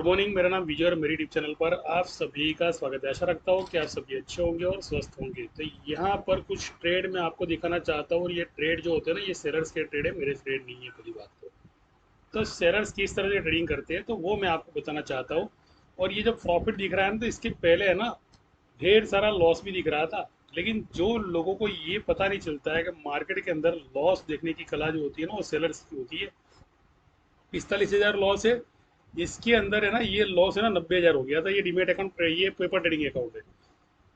Good morning. मेरा नाम विजय और मेरी यूट्यूब चैनल पर आप सभी का स्वागत है। आशा रखता हूँ कि आप सभी अच्छे होंगे और स्वस्थ होंगे। तो यहाँ पर कुछ ट्रेड मैं आपको दिखाना चाहता हूँ और ये ट्रेड जो होते हैं ना, ये सेलर्स के ट्रेड है, मेरे ट्रेड नहीं है पहली बात तो सेलर्स किस तरह से ट्रेडिंग करते हैं तो वो मैं आपको बताना चाहता हूँ। और ये जो प्रॉफिट दिख रहा है ना, तो इसके पहले है ना ढेर सारा लॉस भी दिख रहा था। लेकिन जो लोगों को ये पता नहीं चलता है कि मार्केट के अंदर लॉस देखने की कला जो होती है ना, वो सेलर्स की होती है। 45,000 लॉस है इसके अंदर, है ना। ये लॉस है ना 90,000 हो गया था। ये डीमेट अकाउंट, ये पेपर ट्रेडिंग अकाउंट है।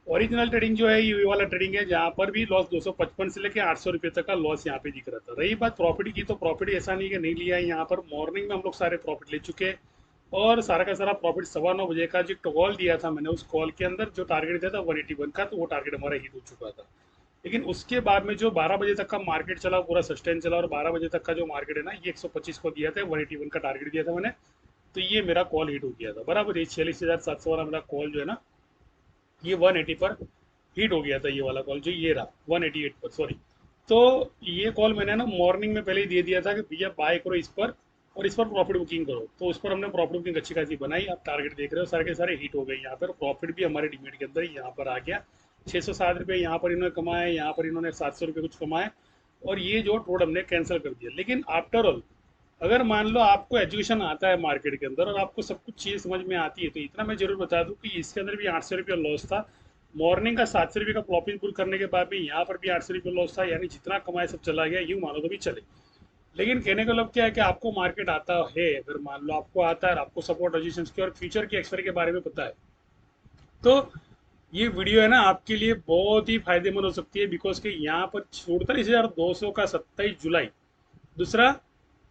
ओरिजिनल ट्रेडिंग जो है ये वाला ट्रेडिंग है, जहाँ पर भी लॉस 255 से लेकर 800 रुपये तक का लॉस यहाँ पे दिख रहा था। रही बात प्रॉफिट की, तो प्रॉफिट ऐसा नहीं कि नहीं लिया है। यहाँ पर मॉर्निंग में हम लोग सारे प्रॉफिट ले चुके हैं और सारा का सारा प्रॉफिट 9:15 बजे का जो कॉल दिया था मैंने, उस कॉल के अंदर जो टारगेट दिया था 181 का, तो वो टारगेट हमारा हिट हो चुका था। लेकिन उसके बाद में जो 12 बजे तक का मार्केट चला, पूरा सस्टेन चला, और 12 बजे तक का जो मार्केट है ना, ये 125 को दिया था, 181 का टारगेट दिया था मैंने। तो ये मेरा कॉल हिट हो गया था बराबर। ये 46,700 वाला मेरा कॉल जो है ना, ये 180 पर हिट हो गया था। ये वाला कॉल जो ये रहा 188 पर, सॉरी। तो ये कॉल मैंने ना मॉर्निंग में पहले ही दे दिया था कि भैया बाय करो इस पर और इस पर प्रॉफिट बुकिंग करो। तो उस पर हमने प्रॉफिट बुकिंग अच्छी खासी बनाई। आप टारगेट देख रहे हो, सारे के सारे हिट हो गए। यहाँ पर प्रॉफिट भी हमारे डिमेट के अंदर यहाँ पर आ गया। 607 रुपये यहाँ पर इन्होंने कमाए, यहाँ पर इन्होंने 700 रुपये कुछ कमाए। और ये जो ट्रेड हमने कैंसिल कर दिया। लेकिन आफ्टर ऑल, अगर मान लो आपको एजुकेशन आता है मार्केट के अंदर और आपको सब कुछ चीज़ समझ में आती है, तो इतना मैं जरूर बता दूं कि इसके अंदर भी 800 रुपये लॉस था। मॉर्निंग का 700 रुपये का प्रॉफिट बुल करने के बाद भी यहाँ पर भी 800 रुपये लॉस था। यानी जितना कमाए सब चला गया, यूँ मानो तो भी चले। लेकिन कहने का मतलब क्या है कि आपको मार्केट आता है, अगर मान लो आपको आता है, आपको सपोर्ट रेजिस्टेंस की और फ्यूचर की एक्सपायरी के बारे में पता है, तो ये वीडियो है ना आपके लिए बहुत ही फायदेमंद हो सकती है। बिकॉज कि यहाँ पर 48,200 का 27 जुलाई, दूसरा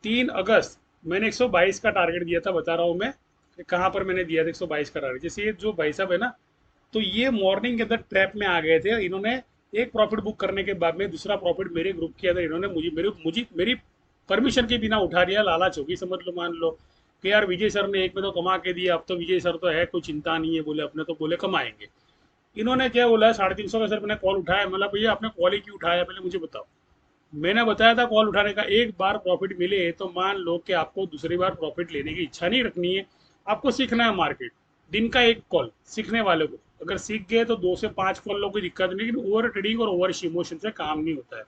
3 अगस्त, मैंने 122 का टारगेट दिया था। बता रहा हूँ मैं कि कहाँ पर मैंने दिया था 122 का टारगेट। जैसे ये जो भाई साहब है ना, तो ये मॉर्निंग के अंदर ट्रैप में आ गए थे। इन्होंने एक प्रॉफिट बुक करने के बाद में दूसरा प्रॉफिट मेरे ग्रुप के अंदर इन्होंने मेरी परमिशन के बिना उठा लिया। लालच होगी समझ लो, मान लो कि यार विजय सर ने एक में तो कमा के दिया, अब तो विजय सर तो है, कोई चिंता नहीं है, बोले अपने तो बोले कमाएंगे। इन्होंने क्या बोला, 350 का सर मैंने कॉल उठाया। मतलब भैया आपने कॉल ही क्यों उठाया, पहले मुझे बताओ। मैंने बताया था कॉल उठाने का, एक बार प्रॉफिट मिले तो मान लो कि आपको दूसरी बार प्रॉफिट लेने की इच्छा नहीं रखनी है। आपको सीखना है मार्केट। दिन का एक कॉल सीखने वाले को अगर सीख गए तो 2 से 5 कॉल लोग कोई दिक्कत नहीं। लेकिन ओवर ट्रेडिंग और ओवर इमोशन से काम नहीं होता है।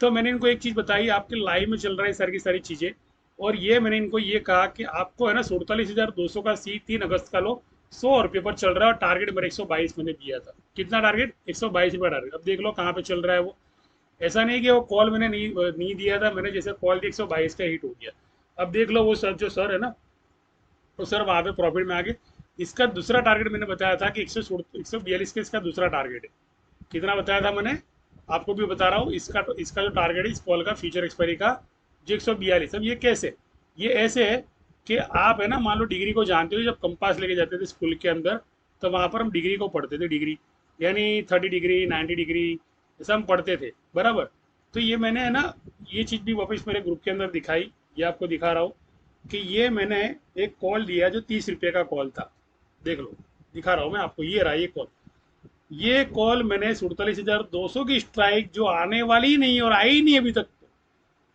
तो मैंने इनको एक चीज़ बताई, आपके लाइव में चल रहा है सारी की सारी चीज़ें। और ये मैंने इनको ये कहा कि आपको है ना 47,200 का सी 3 अगस्त का लो, 100 रुपये पर चल रहा है। और टारगेट मेरा 122 मैंने दिया था। कितना टारगेट? 122 रुपये टारगेट। अब देख लो कहाँ पे चल रहा है वो। ऐसा नहीं कि वो कॉल मैंने नहीं दिया था, मैंने जैसे कॉल दिया 122 का हिट हो गया। अब देख लो वो सर, जो सर है ना, तो सर वहाँ पे प्रॉफिट में आ गए। इसका दूसरा टारगेट मैंने बताया था कि 142 का इसका दूसरा टारगेट है। कितना बताया था मैंने, आपको भी बता रहा हूँ। इसका जो टारगेट है इस कॉल का, फ्यूचर एक्सपायरी का, जो 142। अब ये कैसे? ये ऐसे है कि आप है ना, मान लो डिग्री को जानते हो, जब कंपास लेके जाते थे स्कूल के अंदर, तो वहाँ पर हम डिग्री को पढ़ते थे। डिग्री यानी 30 डिग्री, 90 डिग्री, ऐसा हम पढ़ते थे बराबर। तो ये मैंने है ना, ये चीज़ भी वापस मेरे ग्रुप के अंदर दिखाई। ये आपको दिखा रहा हूँ कि ये मैंने एक कॉल दिया जो 30 रुपये का कॉल था। देख लो, दिखा रहा हूँ मैं आपको, ये रहा ये कॉल। ये कॉल मैंने 47,200 की स्ट्राइक जो आने वाली ही नहीं है और आई ही नहीं अभी तक,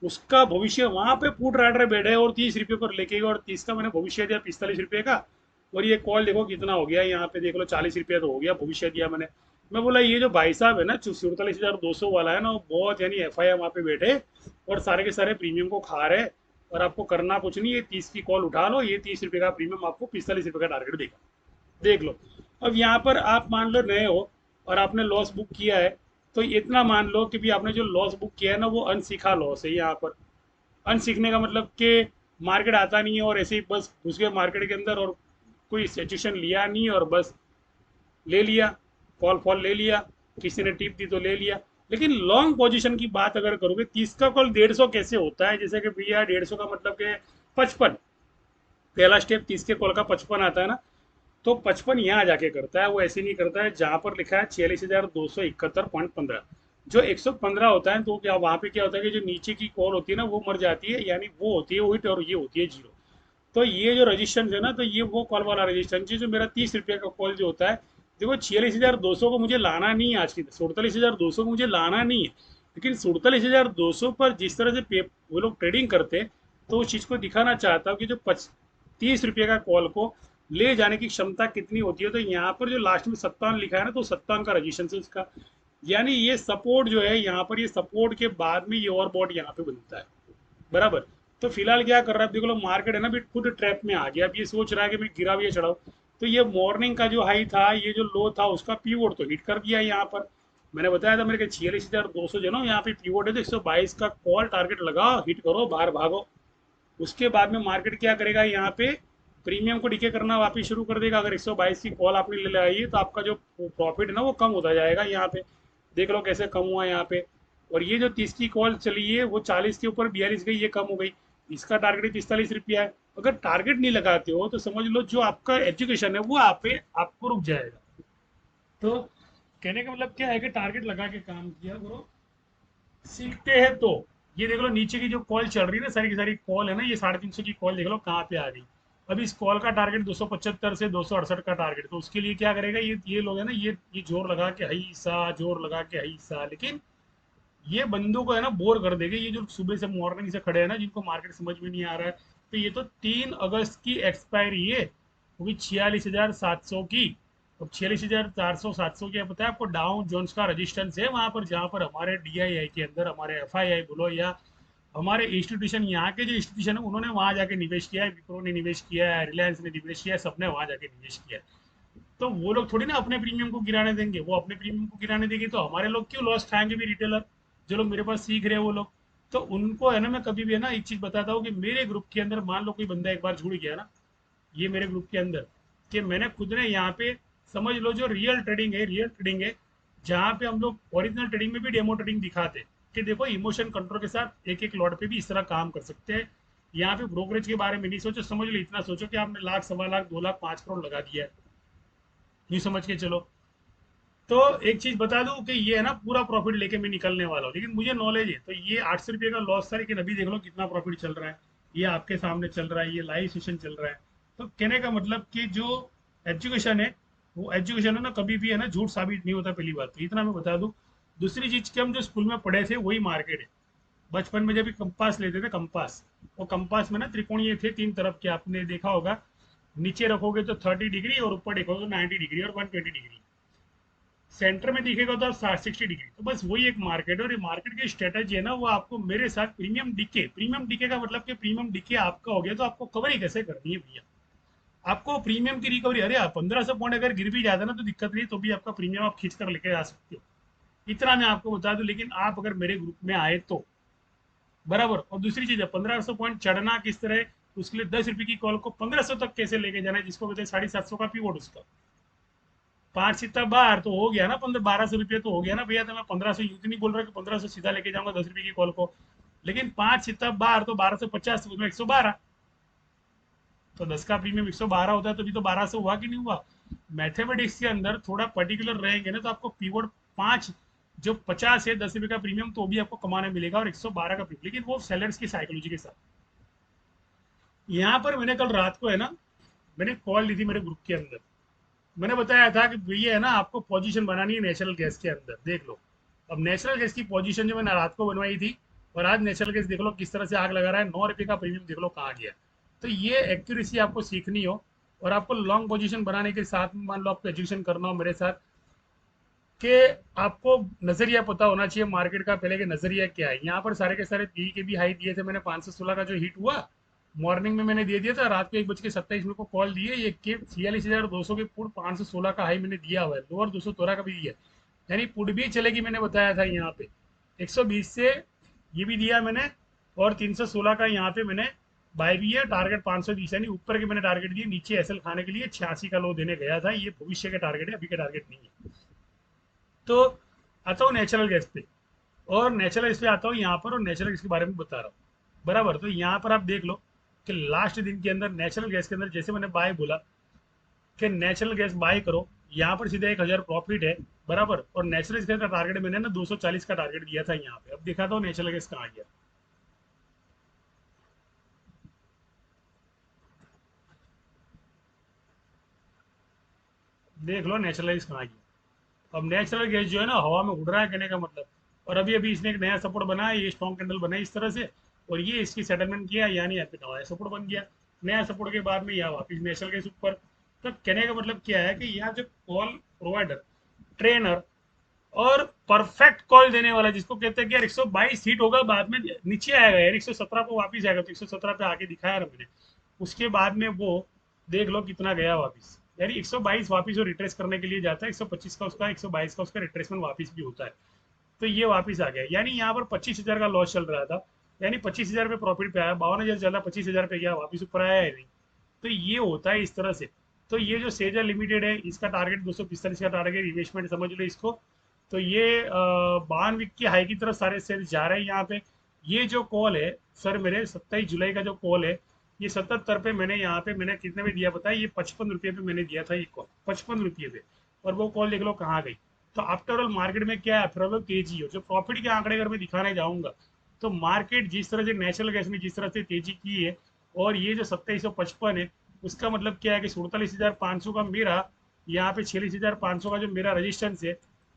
उसका भविष्य वहां पे पुट राइडर बैठे और 30 रुपये पर लेके गए, और 30 का मैंने भविष्य दिया 45 रुपये का। और ये कॉल देखो कितना हो गया, यहाँ पे देख लो 40 रुपये तो हो गया, भविष्य दिया मैंने। मैं बोला ये जो भाई साहब है ना 47,200 वाला है ना, वो बहुत यानी FI वहाँ पे बैठे और सारे के सारे प्रीमियम को खा रहे। और आपको करना कुछ नहीं, ये 30 की कॉल उठा लो, ये 30 रुपये का प्रीमियम आपको 45 रुपये का टारगेट देगा। देख लो। अब यहाँ पर आप मान लो नए हो और आपने लॉस बुक किया है, तो इतना मान लो कि भी आपने जो लॉस बुक किया है ना, वो अनसीखा लॉस है। यहाँ पर अनसीखने का मतलब कि मार्केट आता नहीं है और ऐसे ही बस घुस गए मार्केट के अंदर और कोई सिचुएशन लिया नहीं और बस ले लिया, कॉल फॉल ले लिया, किसी ने टिप दी तो ले लिया। लेकिन लॉन्ग पोजीशन की बात अगर करोगे, 30 का कॉल 150 कैसे होता है? जैसे कि भैया 150 का मतलब कि 55, पहला स्टेप 30 के कॉल का 55 आता है ना, तो 55 यहाँ जाके करता है। वो ऐसे नहीं करता है जहाँ पर लिखा है 46,271.15। जो 115 होता है, तो क्या वहाँ पे क्या होता है कि जो नीचे की कॉल होती है ना, वो मर जाती है। यानी वो होती है हिट और ये होती है जीरो। तो ये जो रजिस्टेंस है ना, तो ये वो कॉल वाला रजिस्टेंस है जो मेरा 30 रुपये का कॉल जो होता है। देखो 46,200 को मुझे लाना नहीं है, आज की 47,200 को मुझे लाना नहीं है। लेकिन 47,200 पर जिस तरह से वो लोग ट्रेडिंग करते हैं, तो उस चीज़ को दिखाना चाहता हूँ कि जो 30 रुपये का कॉल को ले जाने की क्षमता कितनी होती है। तो यहाँ पर जो लास्ट में 57 लिखा है ना, तो 57 का रजिस्ट्रेशन है उसका। यानी ये सपोर्ट जो है यहाँ पर, ये सपोर्ट के बाद में ये और बॉट यहाँ पे बनता है, बराबर। तो फिलहाल क्या कर रहा है, देख लो मार्केट है ना भी खुद ट्रैप में आ गया। अब ये सोच रहा है कि मैं गिरा भी चढ़ाऊ। तो ये मॉर्निंग का जो हाई था, ये जो लो था, उसका पीवोट तो हिट कर दिया यहाँ पर। मैंने बताया था मेरे को 46,200 जो ना यहाँ पे पीवोट है, तो 122 का कॉल टारगेट लगाओ, हिट करो, बाहर भागो। उसके बाद में मार्केट क्या करेगा, यहाँ पे प्रीमियम को डिके करना वापिस शुरू कर देगा। अगर 122 की कॉल आपने ले लगाई है तो आपका जो प्रॉफिट है ना वो कम होता जाएगा। यहाँ पे देख लो कैसे कम हुआ यहाँ पे। और ये जो 30 की कॉल चली है वो 40 के ऊपर 42 गई, ये कम हो गई। इसका टारगेट 45 रुपया है। अगर टारगेट नहीं लगाते हो तो समझ लो जो आपका एजुकेशन है वो आप पे आपको रुक जाएगा। तो कहने का मतलब क्या है कि टारगेट लगा के काम किया करो, सीखते हैं तो। ये देख लो नीचे की जो कॉल चल रही है ना, सारी की सारी कॉल है ना, ये 350 की कॉल देख लो कहाँ पे आ गई। अभी इस कॉल का टारगेट 275 से 268 का टारगेट, तो उसके लिए क्या करेगा ये लोग है ना, ये जोर लगा के हई सा, जोर लगा के हई सा, लेकिन ये बंदों को है ना बोर कर देगा। ये जो सुबह से मॉर्निंग से खड़े हैं ना, जिनको मार्केट समझ में नहीं आ रहा है, तो ये तो 3 अगस्त की एक्सपायरी है, वो भी 46,700 की। अब 46,400 700 क्या पता है आपको, डाउ जोन्स का रजिस्टेंस है वहां पर, जहां पर हमारे DII के अंदर, हमारे FII बोलो या हमारे इंस्टीट्यूशन, यहाँ के जो इंस्टीट्यूशन है उन्होंने वहां जाके निवेश किया है। विप्रो ने निवेश किया है, रिलायंस ने निवेश किया है, सबने वहां जाके निवेश किया है। तो वो लोग थोड़ी ना अपने प्रीमियम को गिराने देंगे। वो अपने प्रीमियम को गिराने देंगे तो हमारे लोग क्यों लॉस खाएंगे भी, रिटेलर जो लोग मेरे पास सीख रहे हैं वो लोग। तो उनको है ना, मैं कभी भी है ना एक चीज बताता हूँ कि मेरे ग्रुप के अंदर मान लो कोई बंदा एक बार जुड़ गया ना, ये मेरे ग्रुप के अंदर, कि मैंने खुद ने यहाँ पे समझ लो जो रियल ट्रेडिंग है, रियल ट्रेडिंग है, जहाँ पे हम लोग ओरिजिनल ट्रेडिंग में भी डेमो ट्रेडिंग दिखाते कि देखो इमोशन कंट्रोल के साथ एक एक लॉट पे भी इस तरह काम कर सकते हैं। यहाँ पे ब्रोकरेज के बारे में नहीं सोचो, समझ लो इतना सोचो कि आपने लाख, 1.25 लाख, 2 लाख, 5 करोड़ लगा दिया है, नहीं समझ के चलो। तो एक चीज बता दूं कि ये है ना पूरा प्रॉफिट लेके मैं निकलने वाला हूँ, लेकिन मुझे नॉलेज है। तो ये 800 रुपये का लॉस था, लेकिन अभी देख लो कितना प्रॉफिट चल रहा है। ये आपके सामने चल रहा है, ये लाइव सेशन चल रहा है। तो कहने का मतलब कि जो एजुकेशन है, वो एजुकेशन है ना, कभी भी है ना झूठ साबित नहीं होता, पहली बात तो इतना मैं बता दूं। दूसरी चीज कि हम जो स्कूल में पढ़े थे वही मार्केट है। बचपन में जब भी कंपास लेते थे, कंपास, वो कंपास में ना त्रिकोणीय थे 3 तरफ के, आपने देखा होगा। नीचे रखोगे तो 30 डिग्री और ऊपर देखोगे तो 90 डिग्री और 120 डिग्री। सेंटर में दिखेगा तो आप 60 डिग्री। तो बस वही एक मार्केट है। और ये मार्केट की स्ट्रेटेजी है ना, वो आपको मेरे साथ प्रीमियम डिके, प्रीमियम डिके का मतलब कि प्रीमियम डिके आपका हो गया तो आपको कवर ही कैसे करनी है भैया। आपको प्रीमियम की रिकवरी, अरे आप 1500 पॉइंट अगर गिर भी जाता ना तो दिक्कत नहीं, तो भी आपका प्रीमियम आप खींच कर लेके आ सकते हो। इतना मैं आपको बता दूं। लेकिन आप अगर मेरे ग्रुप में आए तो बराबर। और दूसरी चीज है 1500 पॉइंट चढ़ना किस तरह, उसके लिए 10 रुपए की कॉल को 1500 तक कैसे लेके जाना है, जिसको कहते हैं 750 का पीवोट उसका। 5 सितंबर तो हो गया ना, 1200 रुपये तो हो गया ना भैया। तो मैं 1500 यूं तो नहीं बोल रहा कि 1500 सीधा लेके जाऊंगा 10 रुपए की कॉल को, लेकिन 5 सितंबर तो 1250 उसमें 112। तो 10 का प्रीमियम 112 होता है, तो भी तो 1200 हुआ कि नहीं हुआ। मैथमेटिक्स के अंदर थोड़ा पर्टिकुलर रहेंगे ना, तो आपको पीवोट 5, जो 50 है, 10 रुपए का प्रीमियम तो भी आपको कमाने मिलेगा, और 112 का प्रीमियम, लेकिन वो सेलर्स की साइकोलॉजी के साथ। यहाँ पर मैंने कल रात को है ना, मैंने कॉल ली थी मेरे ग्रुप के अंदर। मैंने बताया था कि भैया है ना आपको पोजीशन बनानी है नेचुरल गैस के अंदर, देख लो। अब नेचुरल गैस की पोजीशन जो मैंने रात को बनवाई थी, और आज नेचुरल गैस देख लो किस तरह से आग लगा रहा है। 9 रुपये का प्रीमियम देख लो कहाँ गया। तो ये एक्यूरेसी आपको सीखनी हो, और आपको लॉन्ग पोजीशन बनाने के साथ में मान लो आपको एजुकेशन करना हो मेरे साथ, कि आपको नजरिया पता होना चाहिए मार्केट का, पहले के नजरिया क्या है। यहाँ पर सारे के सारे पी के भी हाई दिए थे मैंने। 516 का जो हिट हुआ मॉर्निंग में मैंने दे दिया था, रात को 1:27 को कॉल दिए, ये के 46,200 के पुट 516 का हाई मैंने दिया हुआ है, लोअर 213 का भी दिया। यानी पुट भी चलेगी, मैंने बताया था यहाँ पे 120 से ये भी दिया मैंने, और 316 का यहाँ पे मैंने बाय भी है। टारगेट 520, यानी ऊपर के मैंने टारगेट दिए, नीचे एसएल खाने के लिए 86 का लो देने गया था। ये भविष्य के टारगेट है, अभी के टारगेट नहीं है। तो आता हूँ नेचुरल गैस पे, और नेचुरल गैस पे आता हूँ यहाँ पर, और नेचुरल गैस के बारे में बता रहा हूँ, बराबर। तो यहाँ पर आप देख लो कि लास्ट दिन के अंदर नेचुरल गैस के अंदर, जैसे मैंने बाय बोला कि नेचुरल गैस बाय करो, यहाँ पर सीधा 1,000 प्रॉफिट है, बराबर। और नेचुरल गैस का टारगेट मैंने ना 240 का टारगेट दिया था यहाँ पे। अब दिखाता हूँ नेचुरल गैस कहाँ गया। देख लो नेचुरल गैस कहाँ गया। अब नेचुरल गैस जो है ना हवा में उड़ रहा है, कहने का मतलब। और अभी अभी इसने एक नया सपोर्ट बनाया, ये स्ट्रॉन्ग कैंडल बनाई इस तरह से, और ये इसकी सेटलमेंट किया, यानी यहाँ पे नया सपोर्ट बन गया। नया सपोर्ट के बाद में यहाँ वापस नेशनल के ऊपर। तो कहने का मतलब क्या है कि यहाँ जो कॉल प्रोवाइडर, ट्रेनर और परफेक्ट कॉल देने वाला, जिसको कहते हैं कि यार 122 हिट होगा, बाद में नीचे आएगा यार 117 को वापस आएगा, तो 117 पे आके दिखाया ना मैंने, उसके बाद में वो देख लो कितना गया वापस, यानी 122 वापस वो रिट्रेस करने के लिए जाता है, 125 का उसका, 122 का उसका रिट्रेसमेंट वापस भी होता है। तो ये वापस आ गया, यानी यहाँ पर 25,000 का लॉस चल रहा था, यानी 25,000 पे प्रॉफिट पे आया, 52,000 चला, 25,000 पे गया, वापस ऊपर आया है नहीं। तो ये होता है इस तरह से। तो ये जो सेजर लिमिटेड है, इसका टारगेट 245 का टारगेट, इन्वेस्टमेंट समझ लो इसको। तो ये 52 वीक की हाई की तरफ सारे शेयर जा रहे हैं यहाँ पे। ये जो कॉल है सर, मेरे 27 जुलाई का जो कॉल है, ये 77 पे मैंने यहाँ पे मैंने कितने में दिया पता है, ये 55 रुपये पे मैंने दिया था ये कॉल, 55 रुपये पे। और वो कॉल देख लो कहाँ गई। तो आफ्टर ऑल मार्केट में क्या है, आफ्टर ऑल तेजी हो, जो प्रॉफिट के आंकड़े अगर मैं दिखाने जाऊंगा, तो मार्केट जिस तरह से नेचुरल गैस में जिस तरह से तेजी की है, और ये जो 2755 है, उसका मतलब क्या है कि 47,500 का मेरा, यहाँ पे 46,500 का जो मेरा रजिस्टेंस है,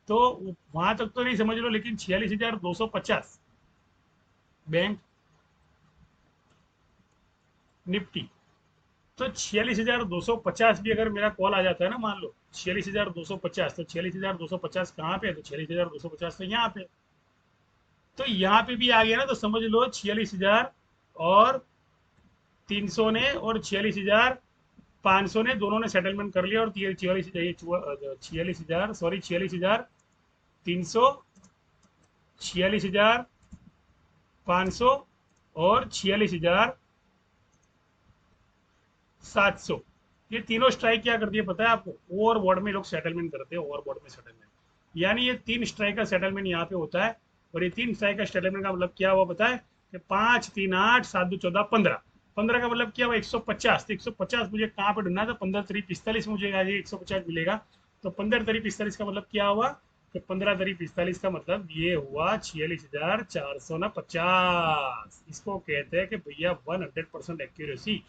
तो वहां तक तो नहीं समझ लो, लेकिन 46,250 बैंक निफ्टी। तो 46,250 भी अगर मेरा कॉल आ जाता है ना, मान लो 46,250, तो 46,250 कहाँ पे है, तो 46,250 तो यहाँ पे। तो यहाँ पे भी आ गया ना, तो समझ लो 46,000 और 300 ने और 46,500 ने, दोनों ने सेटलमेंट कर लिया, और 46,000 सॉरी 46,300, 46,500 और 46,700, ये तीनों स्ट्राइक क्या करती है पता है आपको, ओवरबॉट में लोग सेटलमेंट करते हैं, ओवरबॉट में सेटलमेंट, यानी ये 3 स्ट्राइक का सेटलमेंट यहाँ पे होता है। और ये 3 स्ट्राइक का सेटलमेंट का मतलब क्या हुआ पता है, कि 5, 3, 8, 7, 2, 14, 15, 15 का मतलब क्या हुआ 150, तो 150 मुझे कहाँ पे ढूंढना था, 15, 3, 45 मुझे आज 150 मिलेगा। तो 15, 3, 45 का मतलब क्या हुआ, कि 15, 3, 45 का मतलब ये हुआ 46,450। इसको कहते हैं कि भैया 100% एक्यूरेसी।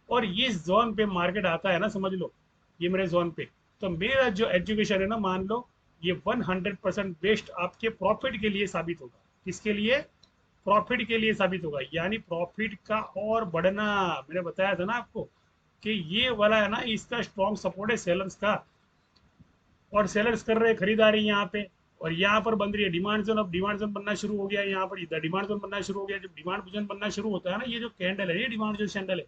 और ये जोन पे मार्केट आता है ना, समझ लो ये मेरे जोन पे, तो मेरा जो एजुकेशन है ना, मान लो ये 100% बेस्ट आपके प्रॉफिट के लिए साबित होगा। किसके लिए, प्रॉफिट के लिए साबित होगा, यानी प्रॉफिट का और बढ़ना। मैंने बताया था ना आपको कि ये वाला है ना, इसका स्ट्रॉन्ग सपोर्ट है सेलर्स का, और सेलर्स कर रहे हैं खरीदारी यहाँ पे, और यहाँ पर बन रही है डिमांड जोन। अब डिमांड जोन बनना शुरू हो गया है, यहाँ पर इधर डिमांड जोन बनना शुरू हो गया। जब डिमांड जोन बनना शुरू होता है ना, ये जो कैंडल है, ये डिमांड जोन कैंडल है,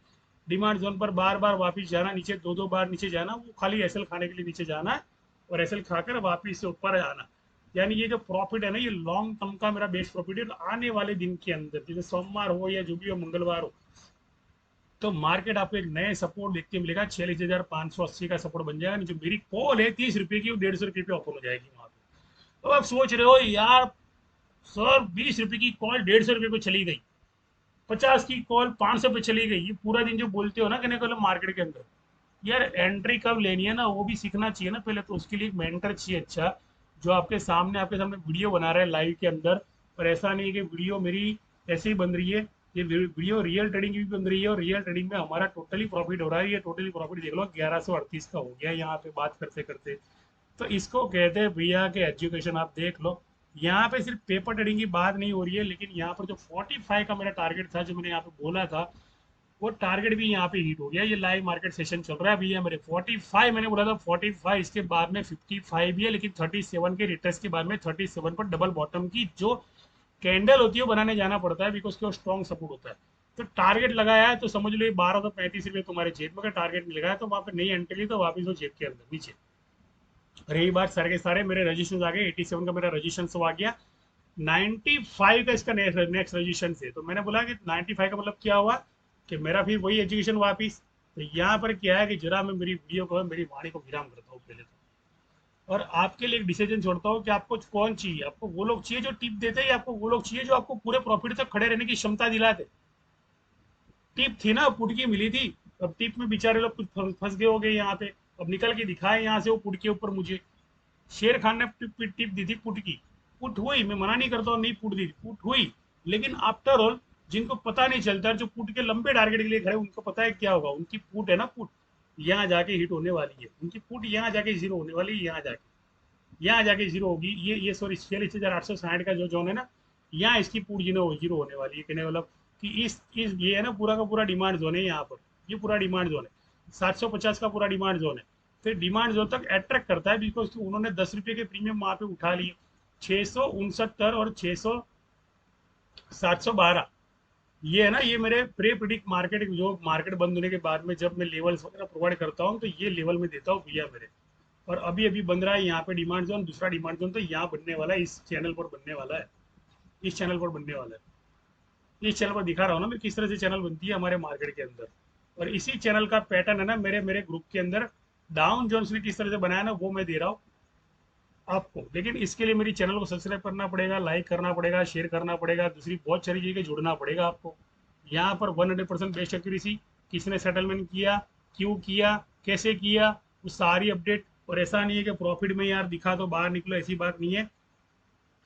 डिमांड जोन पर बार बार वापिस जाना, नीचे 2-2 बार नीचे जाना, वो खाली एसएल खाने के लिए नीचे जाना है, और एसएल खाकर वापिस से ऊपर आना। यानी ये जो प्रॉफिट है ना, ये लॉन्ग टर्म का मेरा बेस्ट प्रॉफिट है। आने वाले दिन के अंदर, जैसे सोमवार हो या जो भी हो, मंगलवार हो, तो मार्केट आपको एक नए सपोर्ट देखते मिलेगा, 46,580 का सपोर्ट बन जाएगा। जो मेरी कॉल है 30 रुपए की, वो 150 रुपये पे ओपन हो जाएगी वहां पे। तो आप सोच रहे हो यार सर, 20 रुपए की कॉल 150 रुपये पे चली गई, 50 की कॉल 500 पे चली गई, ये पूरा दिन जो बोलते हो ना कहने को मार्केट के अंदर, यार एंट्री कब लेनी है ना, वो भी सीखना चाहिए ना पहले। तो उसके लिए एक मेंटर चाहिए अच्छा, जो आपके सामने वीडियो बना रहा है लाइव के अंदर। और ऐसा नहीं है कि वीडियो मेरी ऐसे ही बन रही है, ये वीडियो रियल ट्रेडिंग की भी बन रही है, और रियल ट्रेडिंग में हमारा टोटली प्रॉफिट हो रहा है। ये टोटली प्रॉफिट देख लो 1138 का हो गया यहाँ पे बात करते करते। तो इसको कहते हैं भैया के एजुकेशन। आप देख लो, यहाँ पे सिर्फ पेपर ट्रेडिंग की बात नहीं हो रही है, लेकिन यहाँ पर जो 45 का मेरा टारगेट था, जो मैंने यहाँ पे बोला था, वो टारगेट भी यहाँ पे हिट हो गया। ये लाइव मार्केट सेशन चल रहा है भैया मेरे, 45 मैंने बोला था, 45, इसके बाद में 55 भी है, लेकिन 37 के रिट्रेस के बाद में 37 पर डबल बॉटम की जो कैंडल होती है वो बनाने जाना पड़ता है, बिकॉज के वो स्ट्रॉन्ग सपोर्ट होता है। तो टारगेट लगाया है, तो समझ लो 1235 रुपये तुम्हारे जेब में, अगर टारगेट नहीं लगाया तो वहाँ पे नहीं एंट्री ली, तो वापिस वो जेब के अंदर नीचे। रही बात सारे के सारे मेरे रजिस्ट्रेशन आ गए, 87 का मेरा रजिस्ट्रेशन आ गया, 95 का इसका नेक्स्ट रजिस्ट्रेशन से। तो मैंने बोला कि 95 का मतलब क्या हुआ, कि मेरा फिर वही एजुकेशन वापिस। तो यहाँ पर क्या है कि जरा मैं मेरी वीडियो को, मेरी वाणी को विराम करता हूँ पहले तो, और आपके लिए एक डिसीजन छोड़ता हूँ कि आपको कौन चाहिए। आपको वो लोग चाहिए जो टिप देते हैं, या आपको वो लोग चाहिए जो आपको पूरे प्रॉफिट तक खड़े रहने की क्षमता दिलाते। टिप थी ना, पुट की मिली थी, अब टिप में बेचारे लोग कुछ फंस गए हो गए यहाँ पे। अब निकल के दिखाए यहाँ से वो पुट के ऊपर मुझे, शेर खान ने टिप दी थी पुट की, पुट हुई, मैं मना नहीं करता हूँ, नहीं पुट दी, पुट हुई। लेकिन आफ्टर ऑल जिनको पता नहीं चलता, जो पुट के लंबे टारगेट के लिए खड़े, उनको पता है क्या होगा। उनकी पुट है ना, पुट यहाँ जाके हिट होने वाली है, उनकी पुट यहाँ जाके जीरो होने वाली है, यहाँ जाके जीरो होगी। ये सॉरी 46,860 का जो जोन है ना, यहाँ इसकी पुट जीरो होने वाली है। कहने मतलब कि इस ये है ना, पूरा का पूरा डिमांड जोन है यहाँ पर। ये पूरा डिमांड जोन है, 750 का पूरा डिमांड जोन है। फिर डिमांड जोन तक अट्रैक्ट करता है बिकॉज उन्होंने 10 रुपये के प्रीमियम वहां पे उठा लिए। 669 और 712, ये है ना, ये मेरे प्री प्रिडिक्ट मार्केट, जो मार्केट बंद होने के बाद में जब मैं लेवल्स वगैरह प्रोवाइड करता हूँ तो ये लेवल में देता हूँ भैया मेरे। और अभी अभी बन रहा है यहाँ पे डिमांड जोन, दूसरा डिमांड जोन तो यहाँ बनने वाला है, इस चैनल पर बनने वाला है, इस चैनल पर बनने वाला है। इस चैनल पर दिखा रहा हूँ ना मैं किस तरह से चैनल बनती है हमारे मार्केट के अंदर। और इसी चैनल का पैटर्न है ना मेरे मेरे ग्रुप के अंदर, डाउन जोन्स ने किस तरह से बनाया ना वो मैं दे रहा हूँ आपको। लेकिन इसके लिए मेरी चैनल को सब्सक्राइब करना पड़ेगा, लाइक करना पड़ेगा, शेयर करना पड़ेगा, दूसरी बहुत सारी चीज़ें जुड़ना पड़ेगा आपको। यहाँ पर 100% बेस्ट एक्यूरेसी, किसने सेटलमेंट किया, क्यों किया, कैसे किया, वो सारी अपडेट। और ऐसा नहीं है कि प्रॉफिट में यार दिखा तो बाहर निकलो, ऐसी बात नहीं है।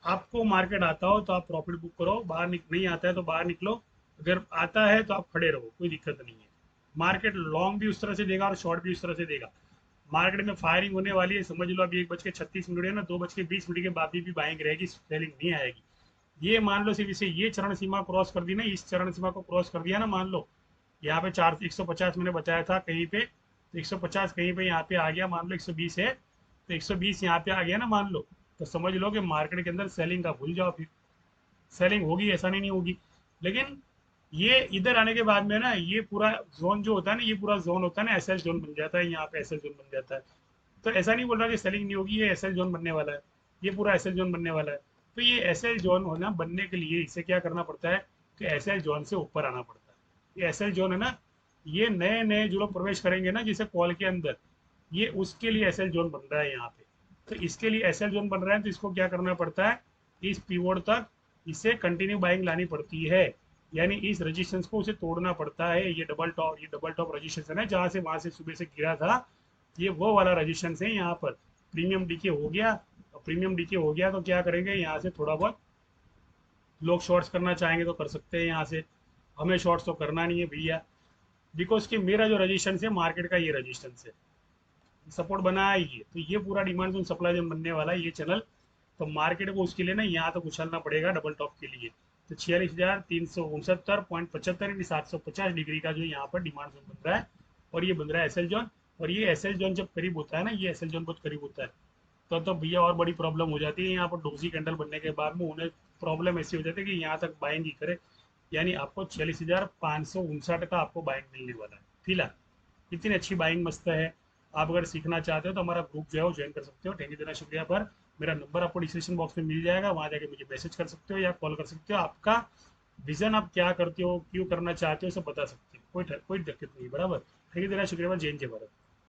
आपको मार्केट आता हो तो आप प्रॉफिट बुक करो, नहीं आता है तो बाहर निकलो। अगर आता है तो आप खड़े रहो, कोई दिक्कत नहीं है। मार्केट लॉन्ग भी उस तरह से देगा और शॉर्ट भी उस तरह से देगा। मार्केट में फायरिंग होने वाली है, समझ लो अभी 1:36 है ना, 2:20 के बाद भी बाइंग रहेगी, सेलिंग नहीं आएगी। ये मान लो सिर्फ इसे ये चरण सीमा क्रॉस कर दी ना, इस चरण सीमा को क्रॉस कर दिया ना, मान लो यहाँ पे 150 मैंने बताया था कहीं पे, तो 150 कहीं पे यहाँ पे आ गया, मान लो 120 है, तो 120 यहाँ पे आ गया ना मान लो, तो समझ लो कि मार्केट के अंदर सेलिंग का भूल जाओ। फिर सेलिंग होगी, ऐसा नहीं होगी। लेकिन ये इधर आने के बाद में ना, ये पूरा जोन जो होता है ना, ये पूरा जोन होता है ना, एसएल जोन बन जाता है, यहाँ पे एसएल जोन बन जाता है। तो ऐसा नहीं बोल रहा कि सेलिंग नहीं होगी, ये एसएल जोन बनने वाला है, ये पूरा एसएल जोन बनने वाला है। तो ये एसएल जोन होना बनने के लिए इसे क्या करना पड़ता है कि एसएल जोन से ऊपर आना पड़ता है। ये एसएल जोन है ना, ये नए नए जो लोग प्रवेश करेंगे ना जिसे कॉल के अंदर, ये उसके लिए एसएल जोन बन रहा है यहाँ पे। तो इसके लिए एसएल जोन बन रहा है तो इसको क्या करना पड़ता है, इस पीवोड तक इसे कंटिन्यू बाइंग लानी पड़ती है, यानी इस रजिस्टेंस को उसे तोड़ना पड़ता है। ये डबल टॉप रजिस्टेंस है जहाँ से वहां से सुबह से गिरा था, ये वो वाला रजिस्टेंस है। यहाँ पर प्रीमियम डीके हो गया, और प्रीमियम डीके हो गया तो क्या करेंगे, यहाँ से थोड़ा बहुत लोग शॉर्ट्स करना चाहेंगे तो कर सकते हैं यहाँ से। हमें शॉर्ट्स तो करना नहीं है भैया, बिकॉज कि मेरा जो रजिस्टेंस है मार्केट का ये रजिस्टेंस है, सपोर्ट बनाया ही है। तो ये पूरा डिमांड जोन सप्लाई जोन बनने वाला है ये चैनल। तो मार्केट को उसके लिए ना यहाँ तक उछलना पड़ेगा डबल टॉप के लिए। तो 46,369.75 750 डिग्री का जो यहाँ पर डिमांड जोन बन रहा है, और ये बन रहा है एसएल जोन। और ये एसएल जोन जब करीब होता है ना, ये एसएल जोन बहुत करीब होता है, तो भैया और बड़ी प्रॉब्लम हो जाती है। यहाँ पर डोजी कैंडल बनने के बाद में उन्हें प्रॉब्लम ऐसी हो जाती है कि यहाँ तक बाइंग ही करे, यानी आपको 46,559 का आपको बाइंग मिलने वाला है फिलहाल। इतनी अच्छी बाइंग मस्त है। आप अगर सीखना चाहते हो तो हमारा ग्रुप जो है वो ज्वाइन कर सकते हो। थैंक यू देना शुक्रिया। पर मेरा नंबर आपको डिस्क्रिप्शन बॉक्स में मिल जाएगा, वहाँ जाके मुझे मैसेज कर सकते हो या कॉल कर सकते हो। आपका विजन आप क्या करते हो, क्यों करना चाहते हो, सब बता सकते हो, कोई दिक्कत नहीं, बराबर। थैंक यू देना शुक्रिया। जय हिंद, जय भारत।